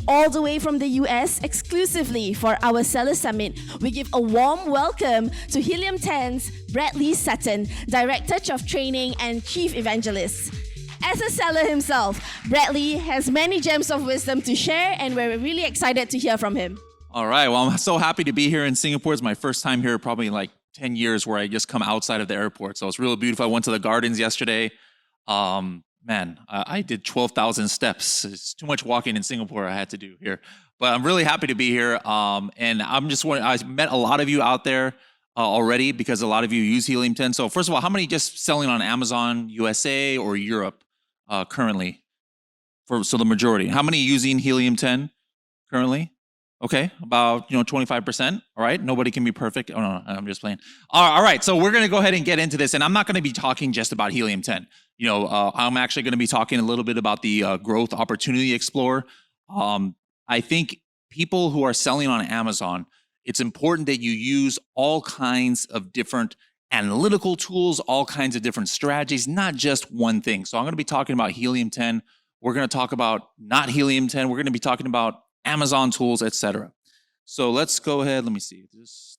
all the way from the US exclusively for our Seller Summit, we give a warm welcome to Helium 10's Bradley Sutton, Director of Training and Chief Evangelist. As a seller himself, Bradley has many gems of wisdom to share, and we're really excited to hear from him. All right. Well, I'm so happy to be here in Singapore. It's my first time here, probably in like 10 years, where I just come outside of the airport. So it's really beautiful. I went to the gardens yesterday. I did 12,000 steps. It's too much walking in Singapore I had to do here. But I'm really happy to be here. And I met a lot of you out there already, because a lot of you use Helium 10. So first of all, how many just selling on Amazon USA or Europe currently? So the majority. How many using Helium 10 currently? Okay, about 25%. All right, nobody can be perfect. Oh no, I'm just playing. All right, so we're going to go ahead and get into this, and I'm not going to be talking just about Helium 10. I'm actually going to be talking a little bit about the Growth Opportunity Explorer. I think people who are selling on Amazon, it's important that you use all kinds of different analytical tools, all kinds of different strategies, not just one thing. So I'm going to be talking about Helium 10. We're going to talk about not Helium 10. We're going to be talking about Amazon tools, etc. So let's go ahead. Let me see this.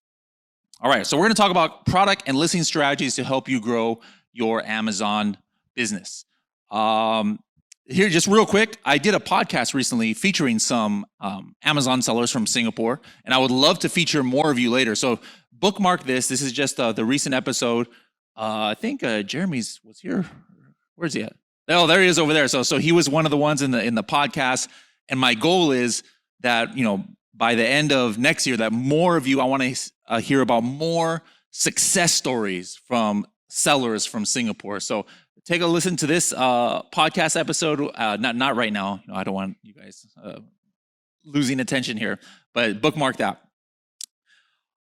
All right. So we're going to talk about product and listing strategies to help you grow your Amazon business. Here, just real quick, I did a podcast recently featuring some Amazon sellers from Singapore, and I would love to feature more of you later. So bookmark this. This is just the recent episode. I think Jeremy's was here. Where's he at? Oh, there he is over there. So he was one of the ones in the podcast. And my goal is that, by the end of next year, that more of you, I want to hear about more success stories from sellers from Singapore. So take a listen to this podcast episode. Not right now. I don't want you guys losing attention here, but bookmark that.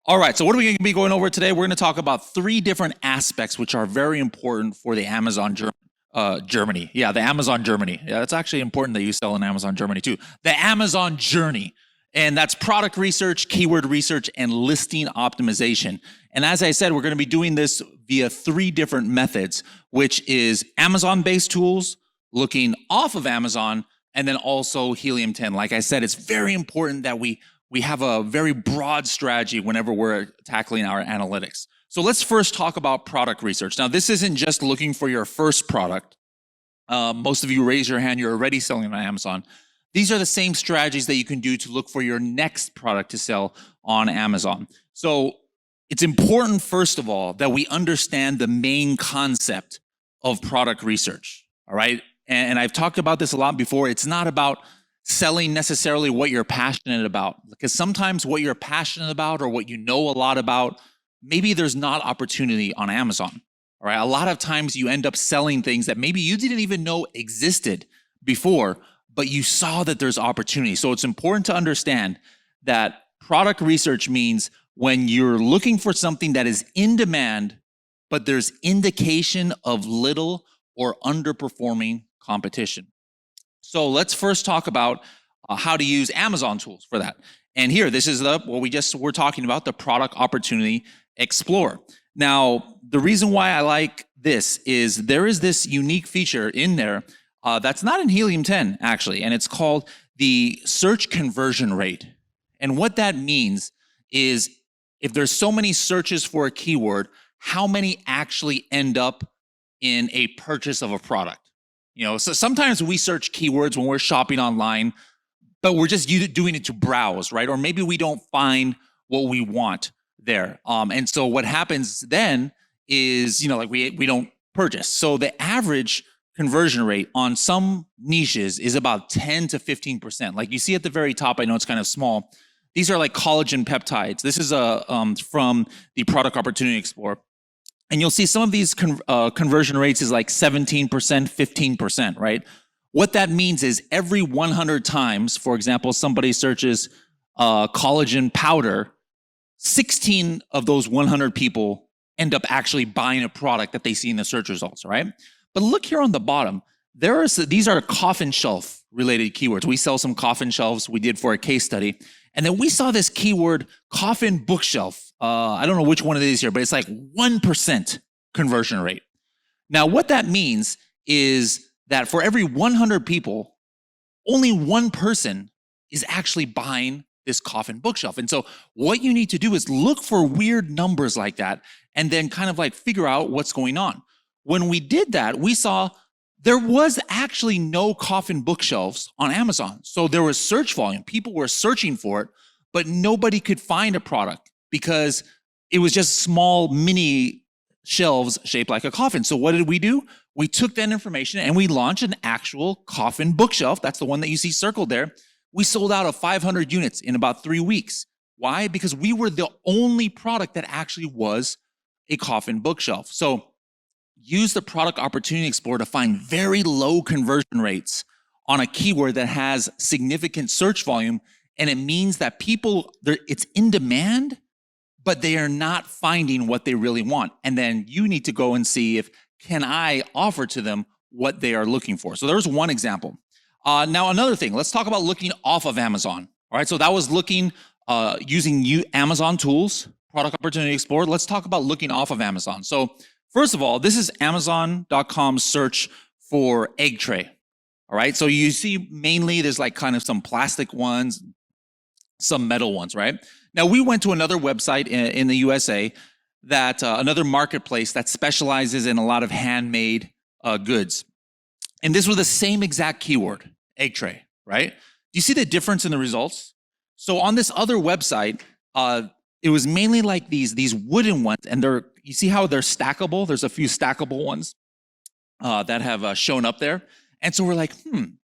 All right. So what are we going to be going over today? We're going to talk about 3 different aspects which are very important for the Amazon Germany. Yeah, the Amazon Germany. Yeah, it's actually important that you sell in Amazon Germany too. The Amazon journey. And that's product research, keyword research, and listing optimization. And as I said, we're going to be doing this via 3 different methods, which is Amazon-based tools, looking off of Amazon, and then also Helium 10. Like I said, it's very important that we have a very broad strategy whenever we're tackling our analytics. So let's first talk about product research. Now, this isn't just looking for your first product. Most of you raise your hand, you're already selling on Amazon. These are the same strategies that you can do to look for your next product to sell on Amazon. So it's important, first of all, that we understand the main concept of product research, all right? And I've talked about this a lot before. It's not about selling necessarily what you're passionate about, because sometimes what you're passionate about or what you know a lot about, maybe there's not opportunity on Amazon, all right? A lot of times you end up selling things that maybe you didn't even know existed before, but you saw that there's opportunity. So it's important to understand that product research means when you're looking for something that is in demand, but there's indication of little or underperforming competition. So let's first talk about how to use Amazon tools for that. And here, this is what we're talking about, the Product Opportunity Explorer. Now, the reason why I like this is there is this unique feature in there that's not in Helium 10, actually, and it's called the search conversion rate. And what that means is if there's so many searches for a keyword, how many actually end up in a purchase of a product? So sometimes we search keywords when we're shopping online, but we're just doing it to browse, right? Or maybe we don't find what we want there. And so what happens then is, we don't purchase. So the average conversion rate on some niches is about 10 to 15%. Like you see at the very top, I know it's kind of small. These are like collagen peptides. This is from the Product Opportunity Explorer. And you'll see some of these conversion rates is like 17%, 15%, right? What that means is every 100 times, for example, somebody searches collagen powder, 16 of those 100 people end up actually buying a product that they see in the search results, right? But look here on the bottom. These are coffin shelf related keywords. We sell some coffin shelves. We did for a case study. And then we saw this keyword, coffin bookshelf. I don't know which one it is here, but it's like 1% conversion rate. Now, what that means is that for every 100 people, only one person is actually buying this coffin bookshelf. And so what you need to do is look for weird numbers like that and then kind of like figure out what's going on. When we did that, we saw there was actually no coffin bookshelves on Amazon. So there was search volume. People were searching for it, but nobody could find a product because it was just small mini shelves shaped like a coffin. So what did we do? We took that information and we launched an actual coffin bookshelf. That's the one that you see circled there. We sold out of 500 units in about 3 weeks. Why? Because we were the only product that actually was a coffin bookshelf. So use the Product Opportunity Explorer to find very low conversion rates on a keyword that has significant search volume. And it means that people, it's in demand, but they are not finding what they really want. And then you need to go and see if, can I offer to them what they are looking for? So there's one example. Now, another thing, let's talk about looking off of Amazon. All right, so that was looking, using Amazon tools, Product Opportunity Explorer. Let's talk about looking off of Amazon. So first of all, this is Amazon.com's search for egg tray. All right, so you see mainly there's like kind of some plastic ones, some metal ones, right? Now, we went to another website in the USA, that another marketplace that specializes in a lot of handmade goods. And this was the same exact keyword, egg tray, right? Do you see the difference in the results? So on this other website, it was mainly like these wooden ones, and you see how they're stackable? There's a few stackable ones that have shown up there. And so we're like,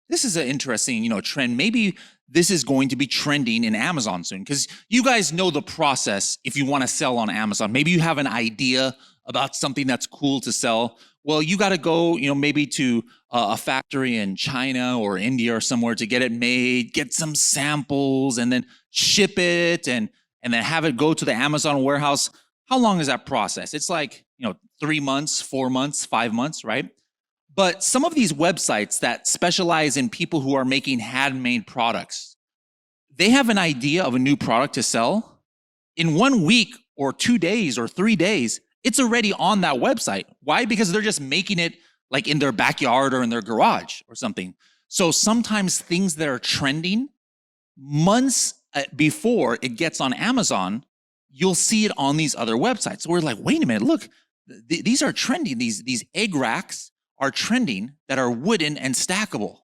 this is an interesting, trend. Maybe this is going to be trending in Amazon soon, because you guys know the process if you want to sell on Amazon. Maybe you have an idea about something that's cool to sell. Well, you got to go, maybe to a factory in China or India or somewhere to get it made, get some samples, and then ship it, and then have it go to the Amazon warehouse. How long is that process? It's like, 3 months, 4 months, 5 months, right? But some of these websites that specialize in people who are making handmade products, they have an idea of a new product to sell. In 1 week or 2 days or 3 days, it's already on that website. Why? Because they're just making it like in their backyard or in their garage or something. So sometimes things that are trending months before it gets on Amazon, you'll see it on these other websites. So we're like, wait a minute, look, these are trending. These egg racks are trending that are wooden and stackable.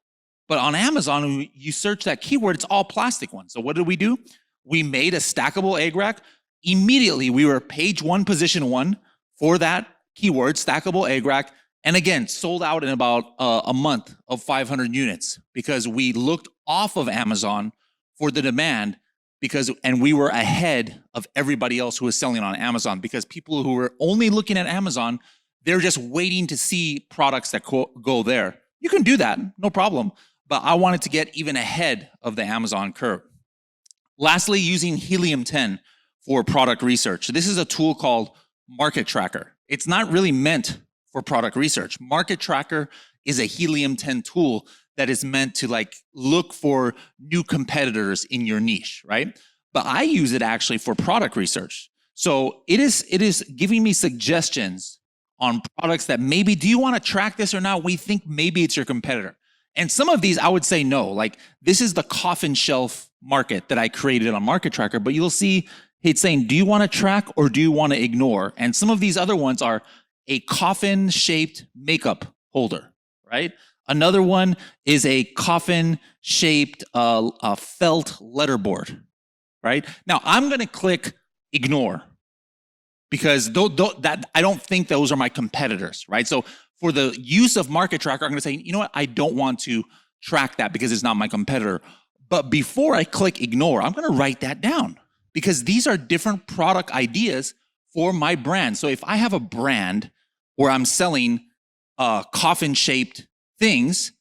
But on Amazon, you search that keyword, it's all plastic ones. So what did we do? We made a stackable egg rack. Immediately, we were page 1, position 1 for that keyword, stackable egg rack. And again, sold out in about a month of 500 units because we looked off of Amazon for the demand and we were ahead of everybody else who was selling on Amazon, because people who were only looking at Amazon, they're just waiting to see products that go there. You can do that, no problem. But I wanted to get even ahead of the Amazon curve. Lastly, using Helium 10 for product research. This is a tool called Market Tracker. It's not really meant for product research. Market Tracker is a Helium 10 tool that is meant to look for new competitors in your niche, right? But I use it actually for product research. So it is giving me suggestions on products that maybe, do you want to track this or not? We think maybe it's your competitor. And some of these I would say no, like this is the coffin shelf market that I created on Market Tracker, but you'll see it's saying, do you want to track or do you want to ignore? And some of these other ones are a coffin shaped makeup holder, right? Another one is a coffin shaped felt letterboard, right? Now I'm going to click ignore, because I don't think those are my competitors, right? So for the use of Market Tracker, I'm going to say, you know what? I don't want to track that because it's not my competitor. But before I click ignore, I'm going to write that down, because these are different product ideas for my brand. So if I have a brand where I'm selling coffin-shaped things,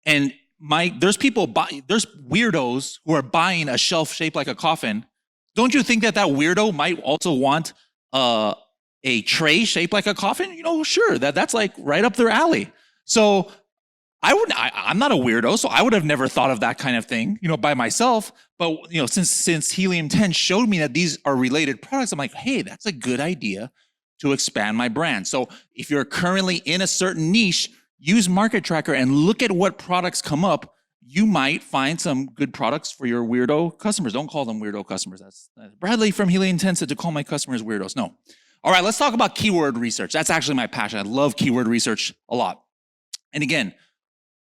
and there's weirdos who are buying a shelf shaped like a coffin, don't you think that weirdo might also want a tray shaped like a coffin? Sure, that's like right up their alley. So I'm not a weirdo, so I would have never thought of that kind of thing, by myself. But since Helium 10 showed me that these are related products, I'm like, hey, that's a good idea to expand my brand. So if you're currently in a certain niche, use Market Tracker and look at what products come up. you might find some good products for your weirdo customers. Don't call them weirdo customers. That's Bradley from Helium 10 said to call my customers weirdos. No. All right, let's talk about keyword research. That's actually my passion. I love keyword research a lot. And again,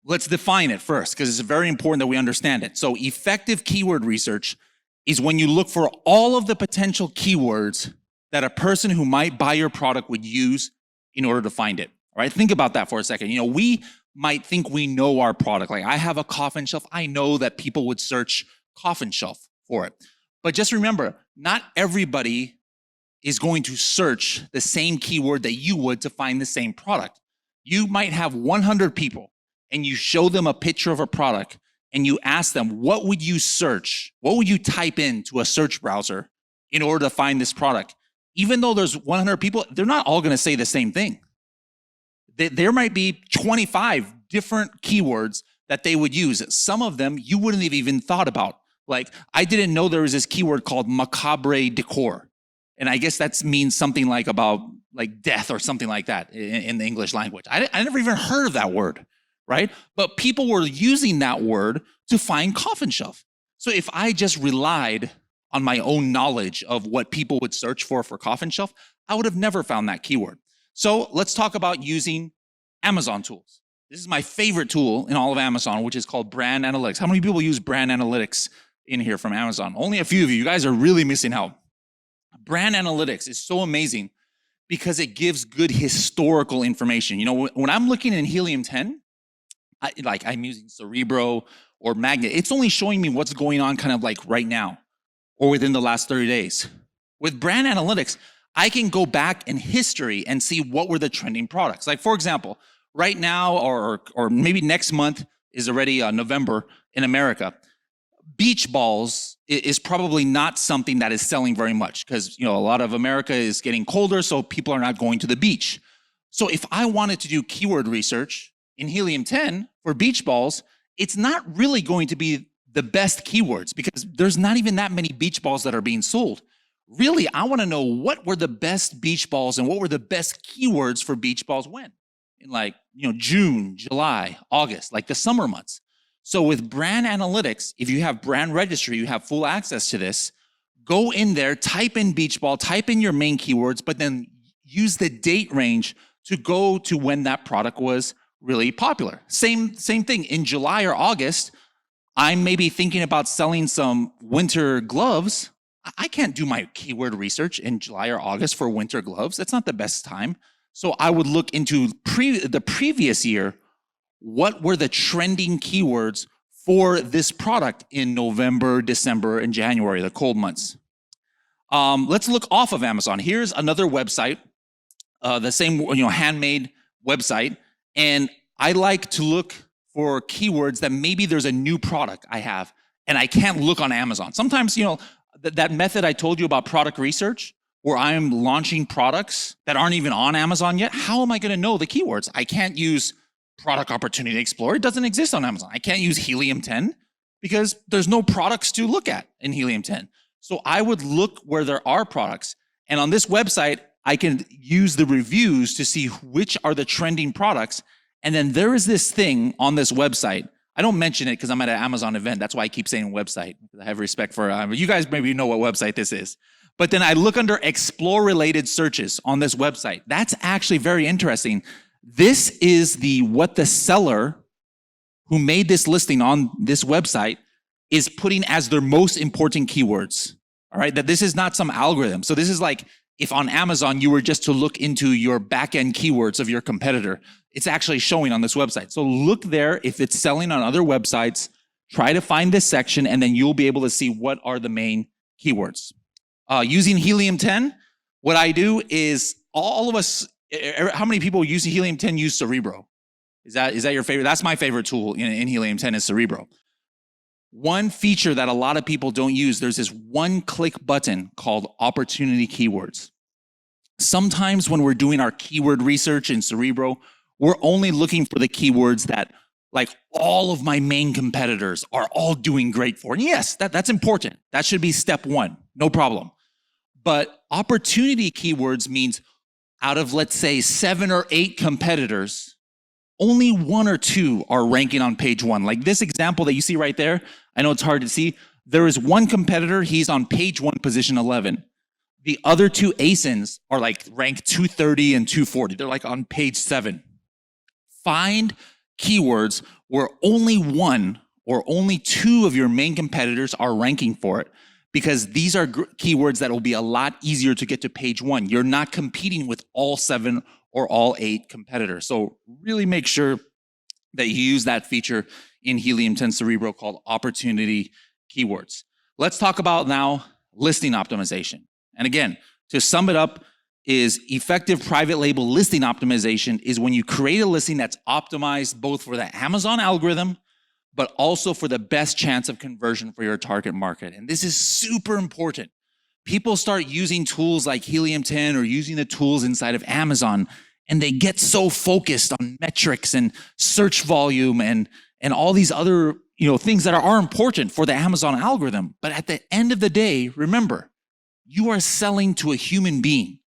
let's define it first because it's very important that we understand it. So effective keyword research is when you look for all of the potential keywords that a person who might buy your product would use in order to find it. All right, think about that for a second. We might think we know our product. Like I have a coffin shelf. I know that people would search coffin shelf for it. But just remember, not everybody is going to search the same keyword that you would to find the same product. You might have 100 people and you show them a picture of a product and you ask them, what would you search? What would you type into a search browser in order to find this product? Even though there's 100 people, they're not all going to say the same thing. There might be 25 different keywords that they would use. Some of them you wouldn't have even thought about. Like, I didn't know there was this keyword called macabre decor. And I guess that means something like about like death or something like that in the English language. I never even heard of that word, right? But people were using that word to find coffin shelf. So if I just relied on my own knowledge of what people would search for coffin shelf, I would have never found that keyword. So let's talk about using Amazon tools. This is my favorite tool in all of Amazon, which is called Brand Analytics. How many people use Brand Analytics in here from Amazon? Only a few of you. You guys are really missing out. Brand Analytics is so amazing because it gives good historical information. When I'm looking in Helium 10, I'm using Cerebro or Magnet, it's only showing me what's going on kind of like right now or within the last 30 days. With Brand Analytics, I can go back in history and see what were the trending products. Like, for example, right now or maybe next month is already November in America. Beach balls is probably not something that is selling very much because a lot of America is getting colder, so people are not going to the beach. So if I wanted to do keyword research in Helium 10 for beach balls, it's not really going to be the best keywords because there's not even that many beach balls that are being sold. Really, I want to know what were the best beach balls and what were the best keywords for beach balls when? In June, July, August, like the summer months. So with Brand Analytics, if you have brand registry, you have full access to this. Go in there, type in beach ball, type in your main keywords, but then use the date range to go to when that product was really popular. Same thing in July or August. I'm maybe thinking about selling some winter gloves. I can't do my keyword research in July or August for winter gloves. That's not the best time. So I would look into the previous year. What were the trending keywords for this product in November, December, and January, the cold months? Let's look off of Amazon. Here's another website, the same handmade website. And I like to look for keywords that maybe there's a new product I have and I can't look on Amazon. Sometimes, that method I told you about product research, where I'm launching products that aren't even on Amazon yet, how am I going to know the keywords? I can't use Product Opportunity Explorer. It doesn't exist on Amazon. I can't use Helium 10 because there's no products to look at in Helium 10. So I would look where there are products. And on this website, I can use the reviews to see which are the trending products. And then there is this thing on this website. I don't mention it because I'm at an Amazon event. That's why I keep saying website. I have respect for you guys. Maybe know what website this is. But then I look under explore related searches on this website. That's actually very interesting. This is what the seller who made this listing on this website is putting as their most important keywords. All right, that this is not some algorithm. So this is like if on Amazon you were just to look into your back-end keywords of your competitor, it's actually showing on this website. So look there if it's selling on other websites, try to find this section, and then you'll be able to see what are the main keywords. Using Helium 10, what I do is all of us, how many people using Helium 10 use Cerebro? Is that your favorite? That's my favorite tool in Helium 10 is Cerebro. One feature that a lot of people don't use, there's this one-click button called Opportunity Keywords. Sometimes when we're doing our keyword research in Cerebro, we're only looking for the keywords that like all of my main competitors are all doing great for. And yes, that's important. That should be step one, no problem. But opportunity keywords means out of, let's say, 7 or 8 competitors, only one or two are ranking on page one. Like this example that you see right there, I know it's hard to see. There is one competitor, he's on page one, position 11. The other two ASINs are like ranked 230 and 240. They're like on page 7. Find keywords where only one or only two of your main competitors are ranking for it, because these are keywords that will be a lot easier to get to page 1. You're not competing with all 7 or all 8 competitors. So really make sure that you use that feature in Helium 10 Cerebro called opportunity keywords. Let's talk about now listing optimization. And again, to sum it up, is effective private label listing optimization is when you create a listing that's optimized both for the Amazon algorithm, but also for the best chance of conversion for your target market. And this is super important. People start using tools like Helium 10 or using the tools inside of Amazon, and they get so focused on metrics and search volume and all these other things that are important for the Amazon algorithm. But at the end of the day, remember, you are selling to a human being.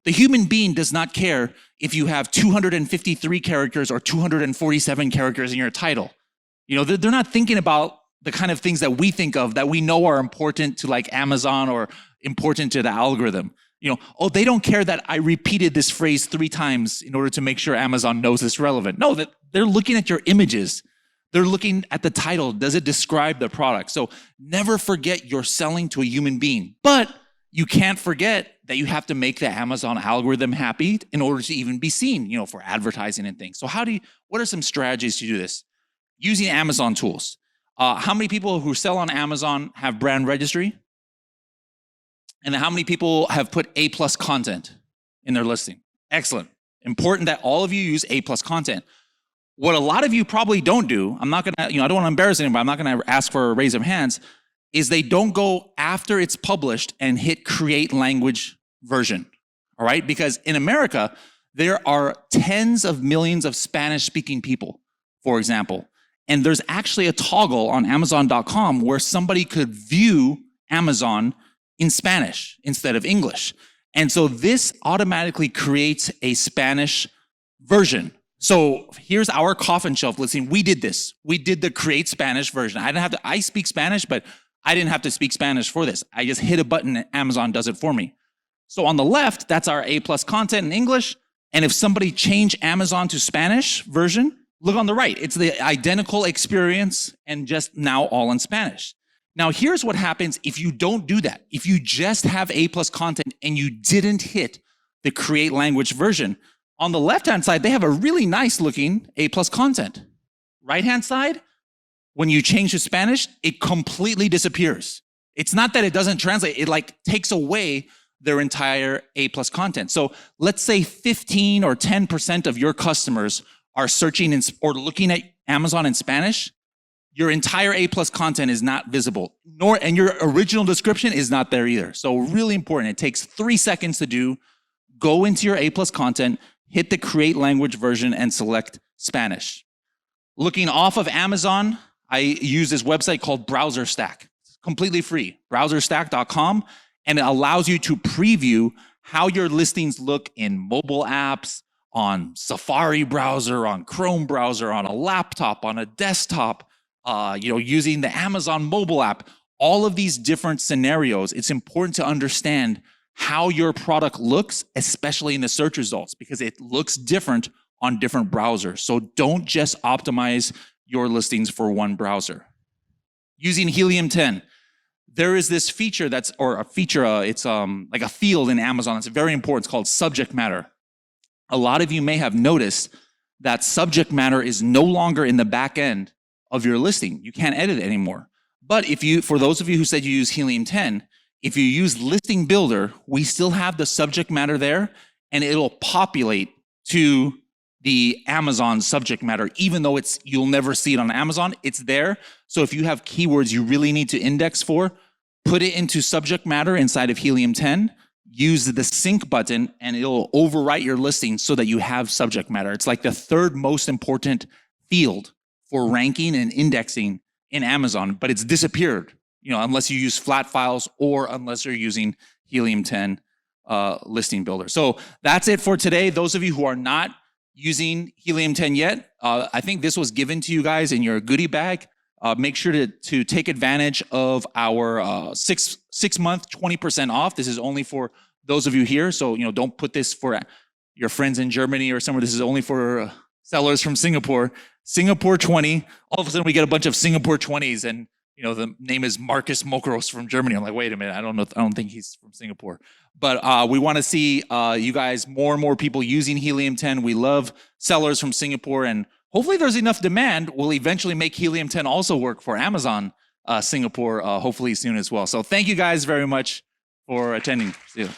The human being does not care if you have 253 characters or 247 characters in your title. They're not thinking about the kind of things that we think of that we know are important to like Amazon or important to the algorithm. They don't care that I repeated this phrase 3 times in order to make sure Amazon knows it's relevant. No, they're looking at your images. They're looking at the title. Does it describe the product? So never forget you're selling to a human being. But you can't forget that you have to make the Amazon algorithm happy in order to even be seen, for advertising and things. So what are some strategies to do this? Using Amazon tools. How many people who sell on Amazon have brand registry? And how many people have put A+ content in their listing? Excellent. Important that all of you use A+ content. What a lot of you probably don't do, I'm not gonna, I don't want to embarrass anybody, I'm not gonna ask for a raise of hands, is they don't go after it's published and hit create language version, all right? Because in America, there are tens of millions of Spanish-speaking people, for example. And there's actually a toggle on Amazon.com where somebody could view Amazon in Spanish instead of English. And so this automatically creates a Spanish version. So here's our coffin shelf listing. We did this. We did the create Spanish version. I speak Spanish, but I didn't have to speak Spanish for this. I just hit a button and Amazon does it for me. So on the left, that's our A+ content in English. And if somebody changed Amazon to Spanish version, look on the right. It's the identical experience and just now all in Spanish. Now, here's what happens if you don't do that. If you just have A+ content and you didn't hit the create language version, on the left-hand side, they have a really nice looking A+ content. Right-hand side, when you change to Spanish, it completely disappears. It's not that it doesn't translate, it like takes away their entire A+ content. So let's say 15 or 10% of your customers are searching or looking at Amazon in Spanish. Your entire A+ content is not visible, and your original description is not there either. So really important. It takes 3 seconds to do. Go into your A+ content, hit the create language version, and select Spanish. Looking off of Amazon, I use this website called Browser Stack. It's completely free, browserstack.com, and it allows you to preview how your listings look in mobile apps, on Safari browser, on Chrome browser, on a laptop, on a desktop, using the Amazon mobile app. All of these different scenarios, it's important to understand how your product looks, especially in the search results, because it looks different on different browsers. So don't just optimize your listings for one browser. Using Helium 10, there is this feature it's like a field in Amazon. It's very important. It's called subject matter. A lot of you may have noticed that subject matter is no longer in the back end of your listing. You can't edit it anymore. But for those of you who said you use Helium 10, if you use Listing Builder, we still have the subject matter there, and it'll populate to the Amazon subject matter, even though you'll never see it on Amazon, it's there. So if you have keywords you really need to index for, put it into subject matter inside of Helium 10, use the sync button, and it'll overwrite your listing so that you have subject matter. It's like the 3rd most important field for ranking and indexing in Amazon, but it's disappeared, unless you use flat files or unless you're using Helium 10 Listing Builder. So that's it for today. Those of you who are not using Helium 10 yet, I think this was given to you guys in your goodie bag. Make sure to take advantage of our 6 month 20% off. This is only for those of you here. So, don't put this for your friends in Germany or somewhere. This is only for sellers from Singapore. Singapore 20. All of a sudden we get a bunch of Singapore 20s and the name is Marcus Mokros from Germany. I'm like, wait a minute, I don't think he's from Singapore. But we want to see you guys, more and more people using Helium 10. We love sellers from Singapore, and hopefully there's enough demand. We'll eventually make Helium 10 also work for Amazon Singapore, hopefully soon as well. So thank you guys very much for attending. See you.